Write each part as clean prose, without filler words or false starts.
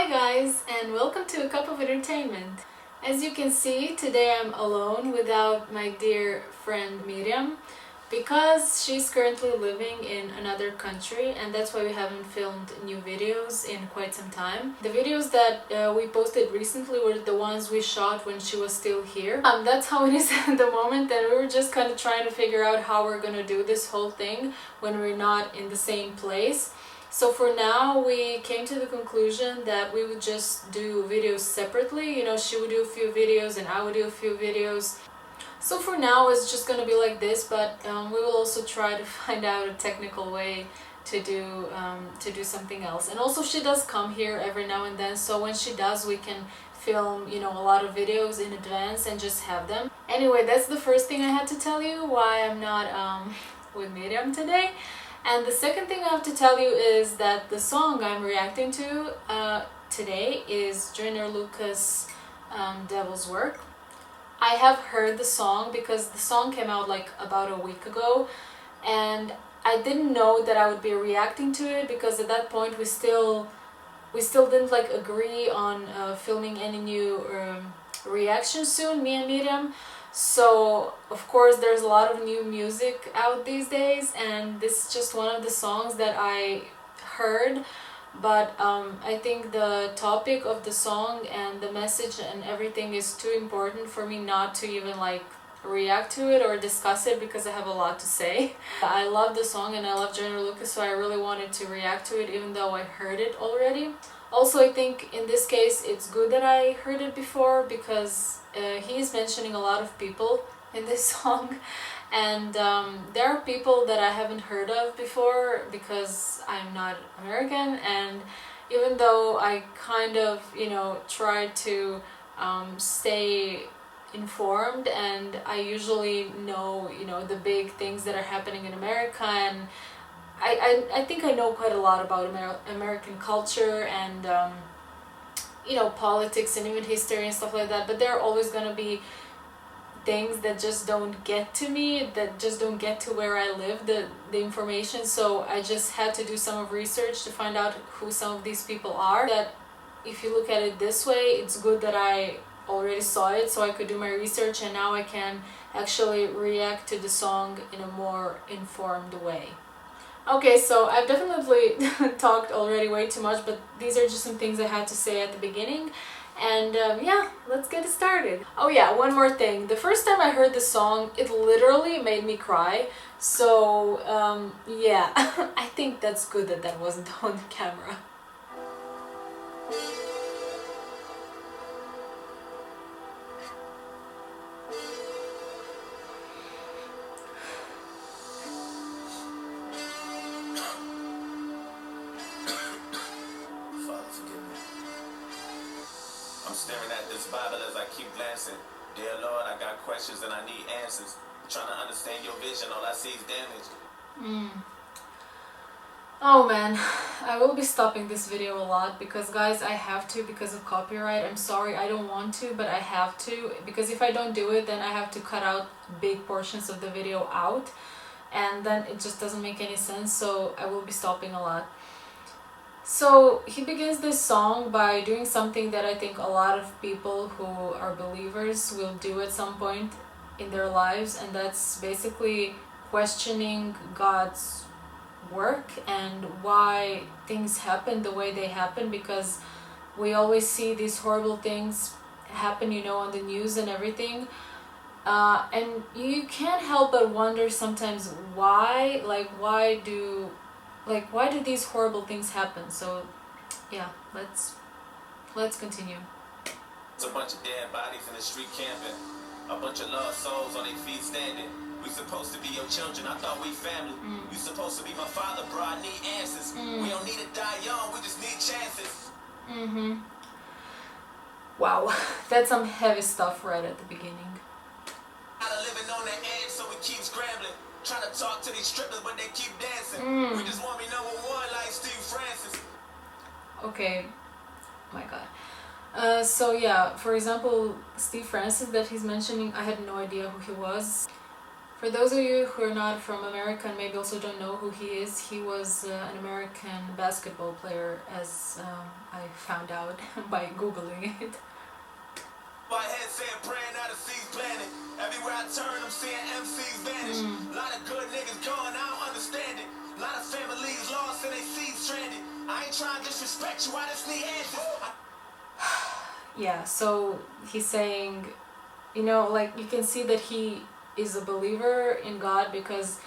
Hi guys, and welcome to A Cup of Entertainment. As you can see, today I'm alone without my dear friend Miriam because she's currently living in another country, and that's why we haven't filmed new videos in quite some time. The videos that we posted recently were the ones we shot when she was still here. That's how it is at the moment, and we were just kind of trying to figure out how we're gonna do this whole thing when we're not in the same place. So for now, we came to the conclusion that we would just do videos separately. You know, she would do a few videos and I would do a few videos. So for now, it's just gonna be like this, but we will also try to find out a technical way to do something else. And also, she does come here every now and then, so when she does, we can film, you know, a lot of videos in advance and just have them. Anyway, that's the first thing I had to tell you why I'm not with Miriam today. And the second thing I have to tell you is that the song I'm reacting to today is Joyner Devil's Work. I have heard the song because the song came out like about a week ago, and I didn't know that I would be reacting to it because at that point we still didn't like agree on filming any new reactions soon, me and Miriam. So of course there's a lot of new music out these days, and this is just one of the songs that I heard, but I think the topic of the song and the message and everything is too important for me not to even like react to it or discuss it because I have a lot to say. I love the song and I love Joyner Lucas, so I really wanted to react to it even though I heard it already. Also, I think in this case it's good that I heard it before because he's mentioning a lot of people in this song, and there are people that I haven't heard of before because I'm not American, and even though I kind of, you know, try to stay informed and I usually know, you know, the big things that are happening in America, and I think I know quite a lot about American culture and you know, politics and even history and stuff like that, but there are always gonna be things that just don't get to me, that just don't get to where I live, the information. So I just had to do some research to find out who some of these people are. That if you look at it this way, it's good that I already saw it so I could do my research, and now I can actually react to the song in a more informed way. Okay, so I've definitely talked already way too much, but these are just some things I had to say at the beginning. And yeah, let's get it started. Oh yeah, one more thing. The first time I heard the song, it literally made me cry. So yeah, I think that's good that that wasn't on camera. I'm staring at this Bible as I keep glancing. Dear Lord, I got questions and I need answers. Trying to understand your vision, all I see is damage. Oh man, I will be stopping this video a lot because guys, I have to because of copyright. I'm sorry, I don't want to, but I have to, because if I don't do it, then I have to cut out big portions of the video out, and then it just doesn't make any sense, so I will be stopping a lot. So he begins this song by doing something that I think a lot of people who are believers will do at some point in their lives, and that's basically questioning God's work and why things happen the way they happen, because we always see these horrible things happen, you know, on the news and everything, and you can't help but wonder sometimes why, why do these horrible things happen? So yeah, let's continue. It's a bunch of dead bodies in the street camping. A bunch of lost souls on their feet standing. We supposed to be your children, I thought we family. You supposed to be my father, bro, I need answers. We don't need to die young, we just need chances. Wow, that's some heavy stuff right at the beginning. Living on the edge, so we keep scrambling. Trying to talk to these strippers, but they keep dancing. We just want me number one like Steve Francis. Okay, oh my god. So yeah, for example, Steve Francis that he's mentioning, I had no idea who he was. For those of you who are not from America and maybe also don't know who he was an American basketball player, as I found out by Googling it. My head saying praying out of seas planet. Everywhere I turn, I'm seeing MCs vanish. A lot of good niggas gone, I don't understand it. A lot of families lost and they seeds stranded. I ain't trying to disrespect you, I just need answers. Yeah, so he's saying, you know, like you can see that he is a believer in God because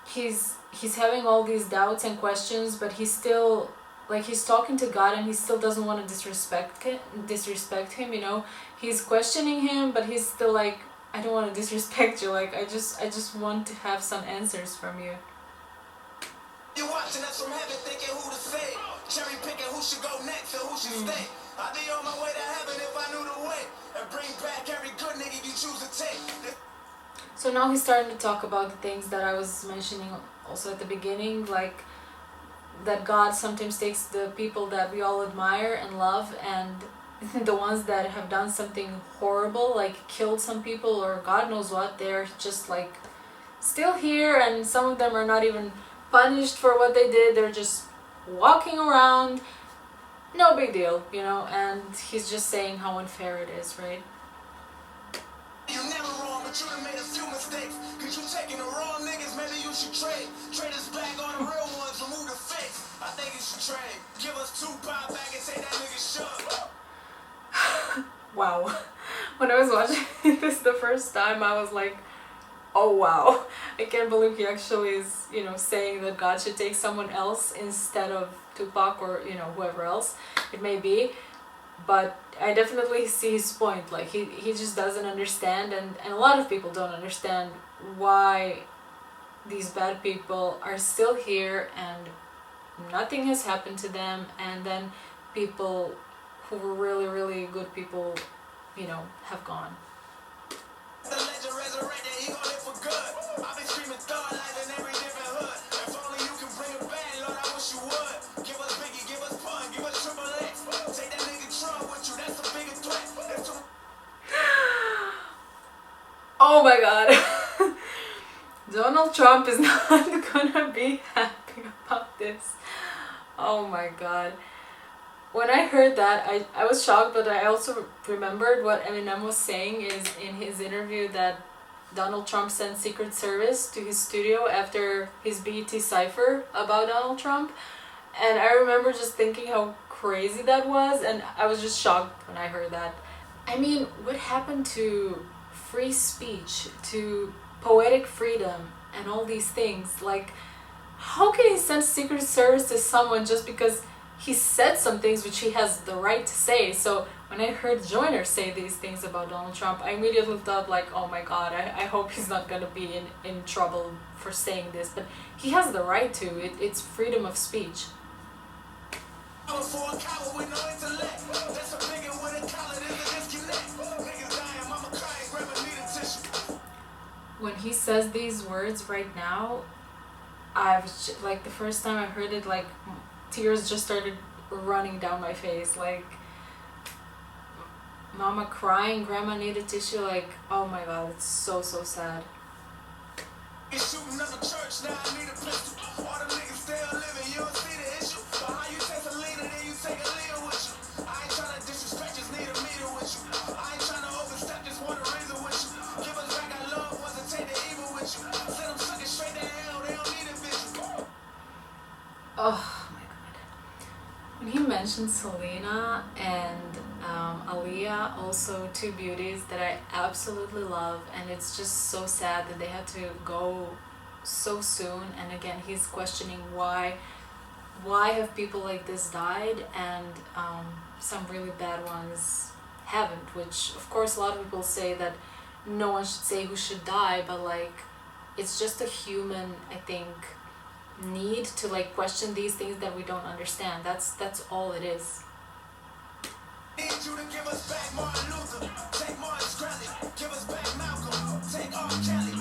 he's having all these doubts and questions, but he's still like he's talking to God and he still doesn't want to disrespect him, you know. He's questioning him, but he's still like, I don't want to disrespect you, like I just want to have some answers from you. You watching us from heaven thinking who to save, cherry picking who should go next and who should stay. I'd be on my way to heaven if I knew the way, and bring back every good nigga you choose to take. So now he's starting to talk about the things that I was mentioning also at the beginning, like that God sometimes takes the people that we all admire and love, and the ones that have done something horrible, like killed some people or God knows what, they're just like still here, and some of them are not even punished for what they did, they're just walking around, no big deal, you know. And he's just saying how unfair it is, right? You never wrong, but you done made a few mistakes. Cause you taking the wrong niggas, maybe you should trade. Trade us back on the real ones, remove the fakes. I think you should trade. Give us 2 pop back and say that nigga shook. Wow. When I was watching this the first time, I was like, oh wow, I can't believe he actually is, you know, saying that God should take someone else instead of Tupac or, you know, whoever else it may be. But I definitely see his point, like he just doesn't understand, and a lot of people don't understand why these bad people are still here and nothing has happened to them, and then people who were really, really good people, you know, have gone. The legend resurrected, he gon' live for good. I've been screaming thug life in every different hood. If only you can bring it back, Lord, I wish you would. Give us Biggie, give us Pun, give us Triple X. Take that nigga Trump with you, that's a bigger threat. Oh my god. Donald Trump is not gonna be happy about this. Oh my god. When I heard that, I was shocked, but I also remembered what Eminem was saying is in his interview that Donald Trump sent Secret Service to his studio after his BET cypher about Donald Trump. And I remember just thinking how crazy that was, and I was just shocked when I heard that. I mean, what happened to free speech, to poetic freedom, and all these things? Like, how can he send Secret Service to someone just because he said some things which he has the right to say? So when I heard Joyner say these things about Donald Trump, I immediately thought like, oh my god, I hope he's not gonna be in trouble for saying this. But he has the right to. It's freedom of speech. When he says these words right now, I was like, the first time I heard it, like tears just started running down my face, like mama crying, grandma needed tissue, like oh my god, it's so sad. Shooting up a church, now I need a pistol. All the niggas still living, you don't see the issue. But how you take a leader, then you take a leader with you. I ain't trying to disrespect, just need a meter with you. I ain't trying to overstep, just want a reason with you. Give us back our love, wasn't take the evil with you. Send them suckers straight to hell, they don't need a visual. Oh my god. When he mentioned Selena and Aaliyah, also two beauties that I absolutely love, and it's just so sad that they had to go so soon. And again, he's questioning why have people like this died, and some really bad ones haven't, which of course a lot of people say that no one should say who should die, but like it's just a human, I think, need to like question these things that we don't understand. That's all it is. Need you to give us back Martin Luther, take Martin Shkreli, give us back Malcolm, take R. Kelly,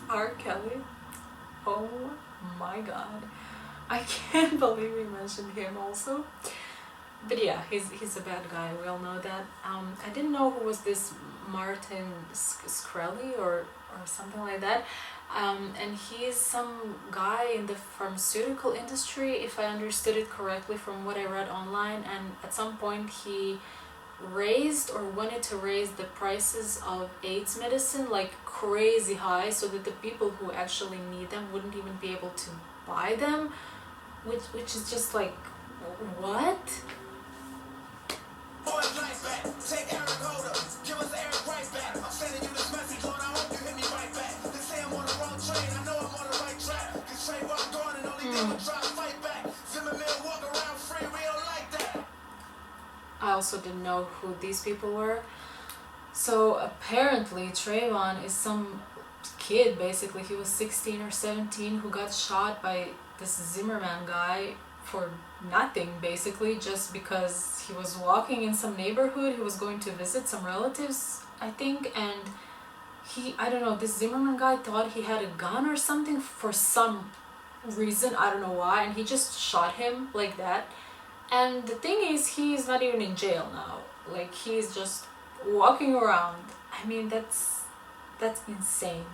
R. Kelly? Oh my god. I can't believe we mentioned him also. But yeah, he's a bad guy. We all know that. I didn't know who was this Martin Shkreli or something like that. And he's some guy in the pharmaceutical industry, if I understood it correctly from what I read online. And at some point he raised or wanted to raise the prices of AIDS medicine like crazy high, so that the people who actually need them wouldn't even be able to buy them, which is just like, what? I also didn't know who these people were. So apparently Trayvon is some kid, basically. He was 16 or 17 who got shot by this Zimmerman guy for nothing, basically, just because he was walking in some neighborhood. He was going to visit some relatives, I think, and I don't know, this Zimmerman guy thought he had a gun or something for some reason, I don't know why, and he just shot him like that. And the thing is, he's not even in jail now. Like, he's just walking around. I mean, that's insane.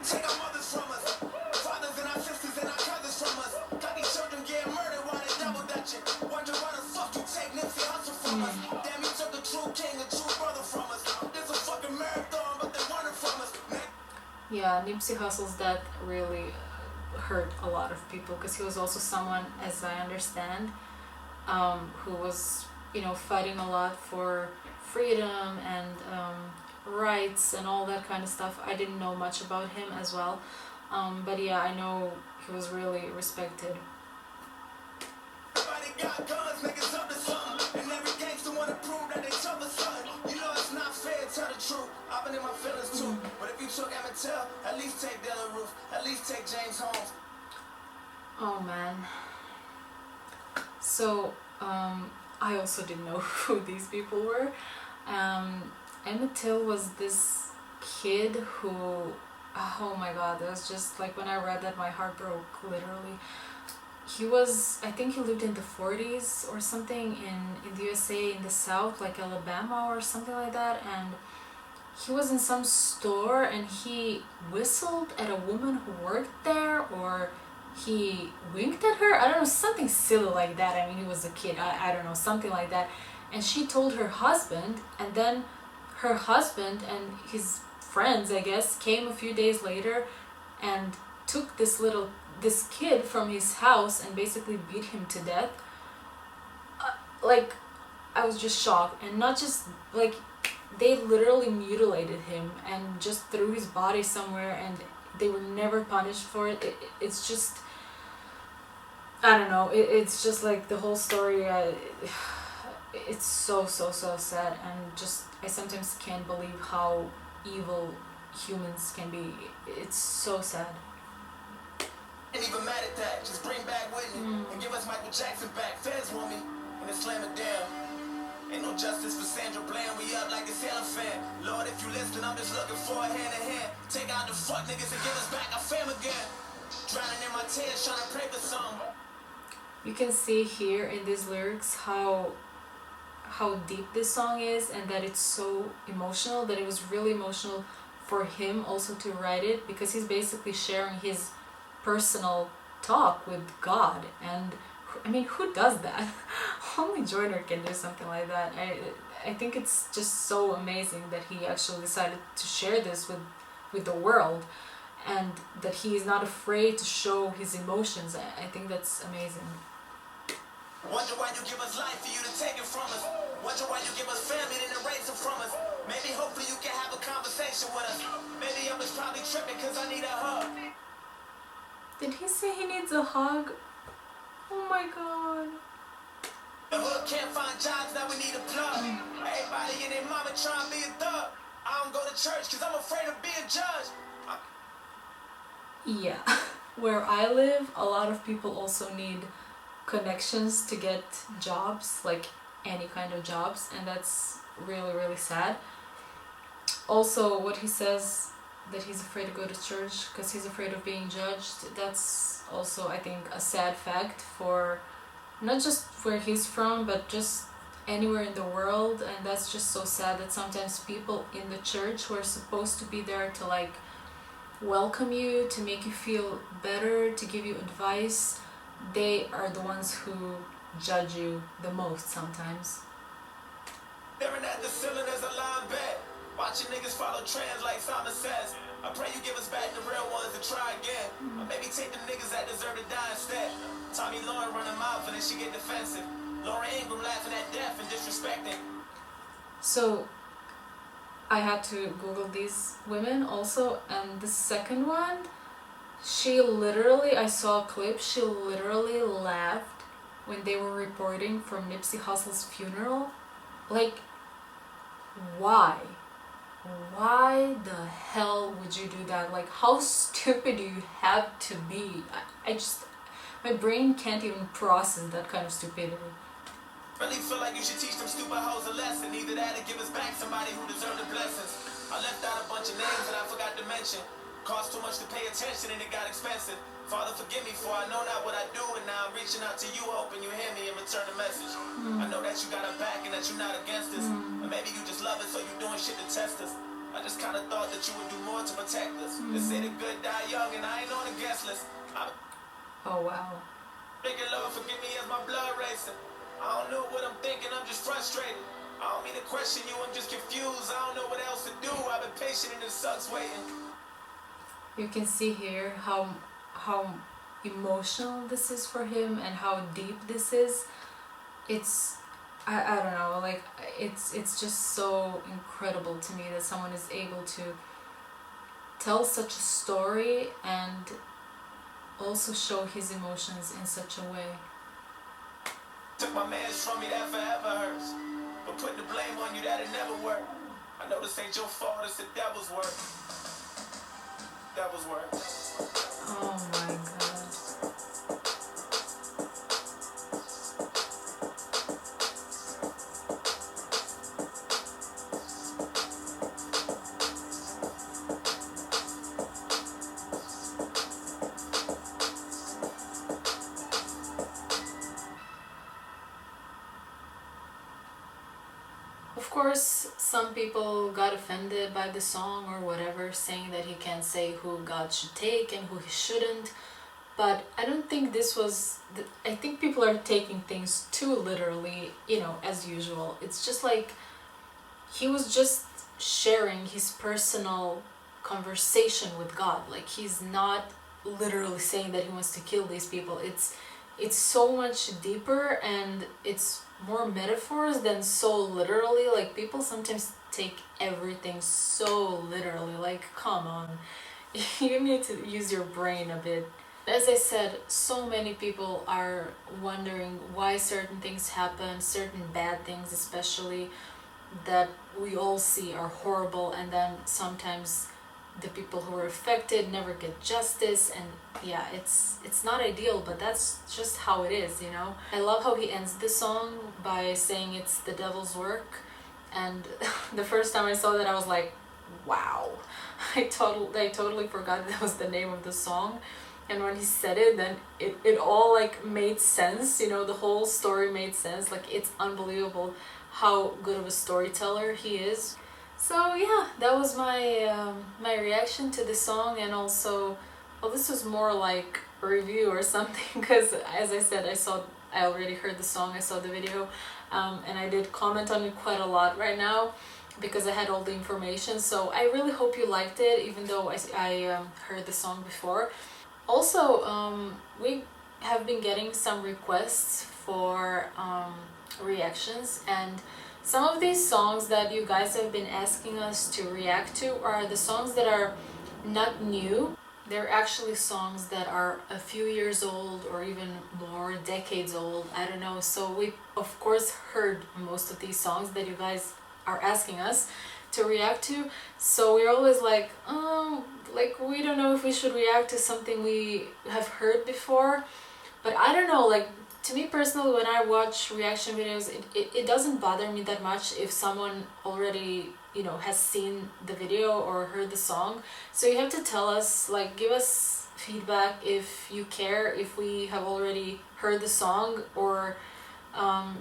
Take our mothers from us, fathers and our sisters and our cousins from us. Got these children getting murdered while they double dutching. Wonder why the fuck you take Nipsey Hussle from us. Damn, you took a true king, a true brother from us. There's a fucking marathon, but they're running from us. Yeah, Nipsey Hussle's death really hurt a lot of people, because he was also someone, as I understand, who was, fighting a lot for freedom and rights and all that kind of stuff. I didn't know much about him as well, but yeah, I know he was really respected. Everybody got guns, niggas up to something, and every gangster wanna prove that they tough or something. You know it's not fair, tell the truth. I've been in my feelings too, but if you took Emmett Till, at least take Dylan Roof, at least take James Holmes. Oh man. So I also didn't know who these people were. Emmett Till was this kid who, oh my god, it was just like, when I read that, my heart broke, literally. I think he lived in the 40s or something in the USA, in the South, like Alabama or something like that, and he was in some store and he whistled at a woman who worked there, or he winked at her, I don't know, something silly like that. I mean, he was a kid, I don't know, something like that. And she told her husband, and then her husband and his friends, I guess, came a few days later and took this kid from his house and basically beat him to death. Like, I was just shocked. And not just, like, they literally mutilated him and just threw his body somewhere, and they were never punished for it. It's just, I don't know, it's just like the whole story, it's so sad, and just, I sometimes can't believe how evil humans can be. It's so sad. Ain't even mad at that, just bring back Whitney and give us Michael Jackson back. Feds want me, and then slam it down. Ain't no justice for Sandra Bland, we up like a Sailor fan. Lord, if you listen, I'm just looking for a hand in hand. Take out the fuck niggas and give us back our fam again. Drowning in my tears, trying to pray for some. You can see here in these lyrics how deep this song is, and that it's so emotional, that it was really emotional for him also to write it, because he's basically sharing his personal talk with God. And I mean, who does that? Only Joyner can do something like that. I think it's just so amazing that he actually decided to share this with the world, and that he is not afraid to show his emotions. I think that's amazing. Wonder why you give us life for you to take it from us. Wonder why you give us family then erase it from us. Maybe hopefully you can have a conversation with us. Maybe I was probably tripping cause I need a hug. Did he say he needs a hug? Oh my god. The hood can't find jobs, now we need a plug. Everybody and their mama trying to be a thug. I don't go to church cause I'm afraid of being judged. Yeah. Where I live, a lot of people also need connections to get jobs, like any kind of jobs, and that's really, really sad. Also, what he says, that he's afraid to go to church because he's afraid of being judged, that's also, I think, a sad fact for not just where he's from, but just anywhere in the world. And that's just so sad that sometimes people in the church who are supposed to be there to like welcome you, to make you feel better, to give you advice, they are the ones who judge you the most sometimes. Staring at the ceiling as a line bet. Watching niggas follow trends like Simon says. I pray you give us back the real ones to try again. Or maybe take the niggas that deserve to die instead. Tommy Lauren run her mouth and then she get defensive. Laura Ingram laughing at death and disrespecting. So I had to Google these women also, and the second one, she literally, I saw a clip, she literally laughed when they were reporting from Nipsey Hussle's funeral. Like, why? Why the hell would you do that? Like, how stupid do you have to be? I just, my brain can't even process that kind of stupidity. Really feel like you should teach them stupid hoes a lesson. Either that or give us back somebody who deserved the blessings. I left out a bunch of names that I forgot to mention. Cost too much to pay attention and it got expensive. Father, forgive me for I know not what I do, and now I'm reaching out to you, hoping you hear me and return the message. I know that you got our back and that you're not against us. And maybe you just love it, so you're doing shit to test us. I just kind of thought that you would do more to protect us. They say the good die young, and I ain't on the guest list. Oh wow. Begging Lord, forgive me as my blood racing. I don't know what I'm thinking, I'm just frustrated. I don't mean to question you, I'm just confused. I don't know what else to do. I've been patient and it sucks waiting. You can see here how emotional this is for him and how deep this is. It's I don't know, like it's just so incredible to me that someone is able to tell such a story and also show his emotions in such a way. Took my mans from me, that forever hurts. But put the blame on you, that'll never work. I know this ain't your fault, it's the devil's work. Devil's work. Oh my god. Of course, some people got offended by the song or whatever, saying that he can't say who God should take and who he shouldn't. But I don't think this was... I think people are taking things too literally, you know, as usual. It's just like he was just sharing his personal conversation with God. Like, he's not literally saying that he wants to kill these people. It's so much deeper and it's more metaphors than so literally. Like, people sometimes take everything so literally. Like, come on. You need to use your brain a bit. As I said, so many people are wondering why certain things happen, certain bad things especially, that we all see are horrible, and then sometimes the people who are affected never get justice. And yeah, it's not ideal, but that's just how it is, you know. I love how he ends the song by saying it's the devil's work, and the first time I saw that I was like, wow. I totally forgot that was the name of the song, and when he said it, then it all like made sense, you know. The whole story made sense. Like, it's unbelievable how good of a storyteller he is. So yeah, that was my my reaction to the song. And also, well, this was more like a review or something, because as I said, I already heard the song, I saw the video, and I did comment on it quite a lot right now because I had all the information. So I really hope you liked it, even though I heard the song before. Also, we have been getting some requests for reactions, and some of these songs that you guys have been asking us to react to are the songs that are not new. They're actually songs that are a few years old or even more, decades old, I don't know. So we of course heard most of these songs that you guys are asking us to react to. So we're always like, like, we don't know if we should react to something we have heard before. But I don't know, like, to me personally, when I watch reaction videos, it doesn't bother me that much if someone already, you know, has seen the video or heard the song. So you have to tell us, like, give us feedback if you care, if we have already heard the song, or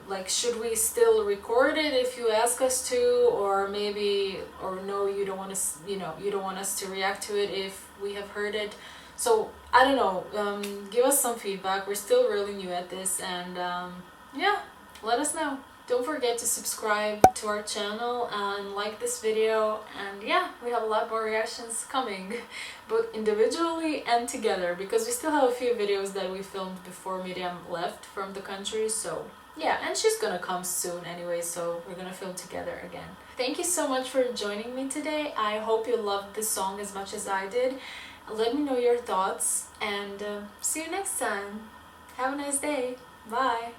like should we still record it if you ask us to, or maybe, or no, you don't want us, you know, you don't want us to react to it if we have heard it. So I don't know, give us some feedback. We're still really new at this, and yeah, let us know. Don't forget to subscribe to our channel and like this video, and yeah, we have a lot more reactions coming, both individually and together, because we still have a few videos that we filmed before Miriam left from the country. So yeah, and she's gonna come soon anyway, so we're gonna film together again. Thank you so much for joining me today. I hope you loved this song as much as I did. Let me know your thoughts, and see you next time. Have a nice day. Bye.